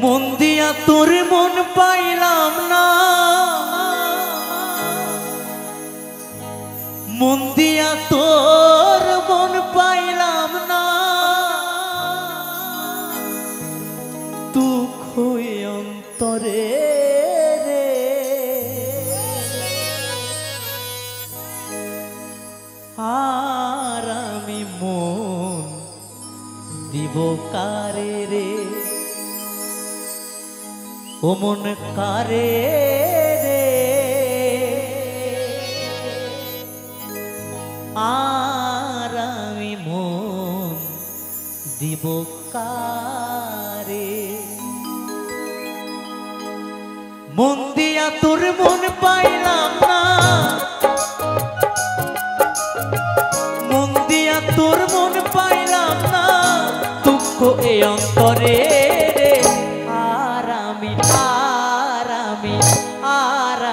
মন দিয়া তোর মন পাইলাম না, মন দিয়া তোর মন পাইলাম না, দুঃখ অন্তরে রে। আর আমি মন দিব কারে রে, ও মন কারে রে। আর আমি মন দিব কারে। মন দিয়া তোর মন পাইলাম না, মন দিয়া তোর মন পাইলাম না, দুঃখ এ অন্তরে রে। আর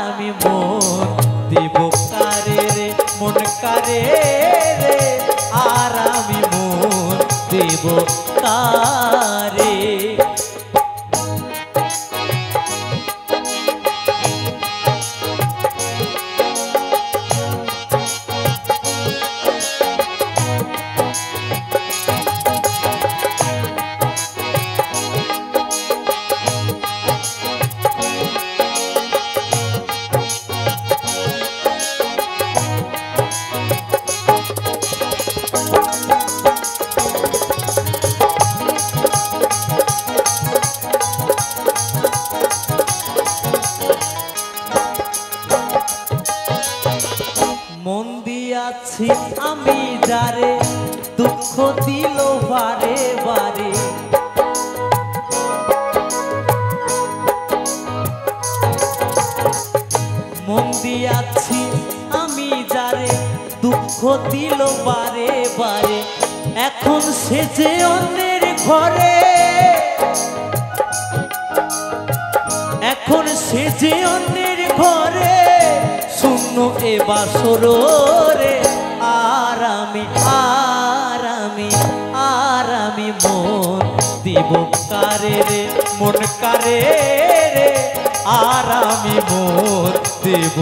আমি মন দিব কারে রে, মন কারে রে। আর আমি মন দিব কারে। মন দিয়াছি আমি যারে, দুঃখ দিল বারে বারে। মন দিয়াছি আমি যারে, দুঃখ দিল বারে বারে। এখন সে যে অন্যের ঘরে, এখন সে যে অন্যের ঘরে, শূন্য এ বাসর রে। আর আমি মন দিব কারে রে, মন কারে রে। আর আমি মন দিব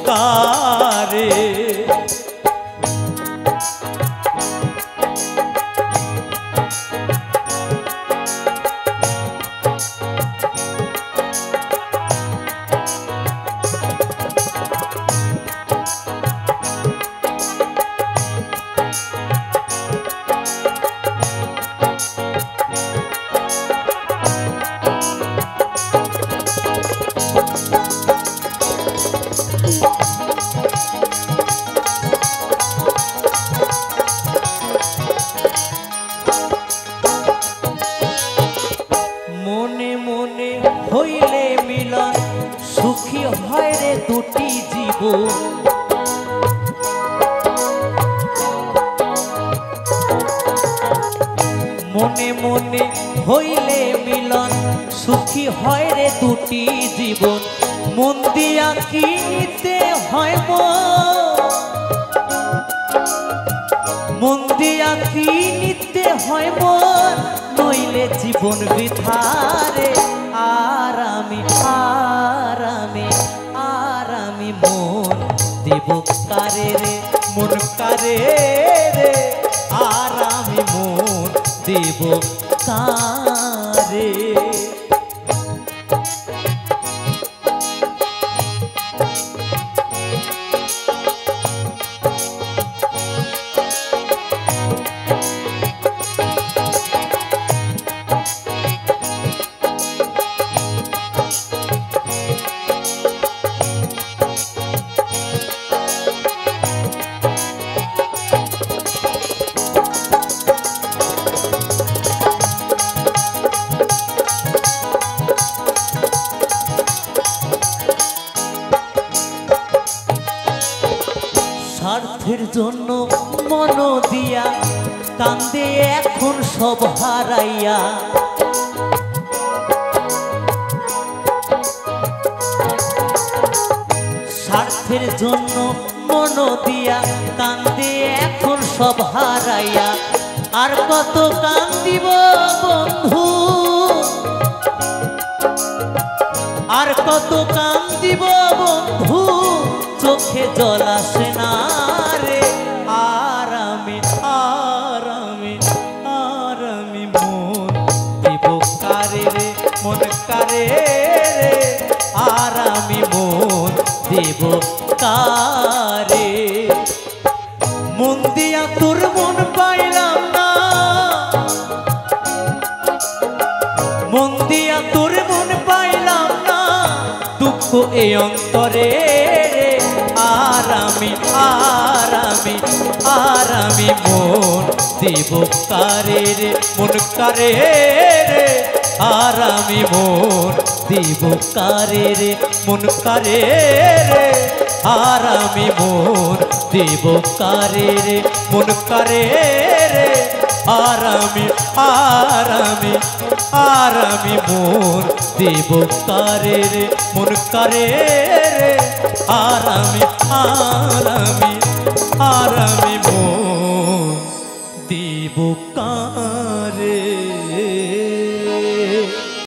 কারে। মনে মনে হইলে মিলন, সুখী হয় রে দুটি জীবন। মনে মনে হইলে মিলন, সুখী হয় রে দুটি জীবন। মন দিয়া কি নিতে হয় মন দিয়া কি নিতে হয় মন, নইলে জীবন বৃথারে। আর আমি মন দিব কারে রে, মন কারে রে। আর আমি মন দিব কারে। স্বার্থের জন্য মন দিয়া কান্দে এখন সব হারাইয়া। স্বার্থের জন্য মন দিয়া কান্দে এখন সব হারাইয়া। আর কত কান্দিব বন্ধু, কত কান্দিব বন্ধু চোখে জল আসে না রে। আর আমি মন দিব কারে রে, মন কারে রে, আর আমি মন দিব কারে। মন দিয়া তোর মন পাইলাম না, মন দিয়া তোর মন পাইলাম না, দুঃখ এই অন্তরে রে। আর আমি মন দিব কারে রে, মন কারে রে, আর আমি মন দিব কারে রে, মন কারে রে, আর আমি মন দিব কারে রে, মন কারে রে, আর আমি মন দিব কারে রে, মন কারে রে, আর আমি মন দিব কারে।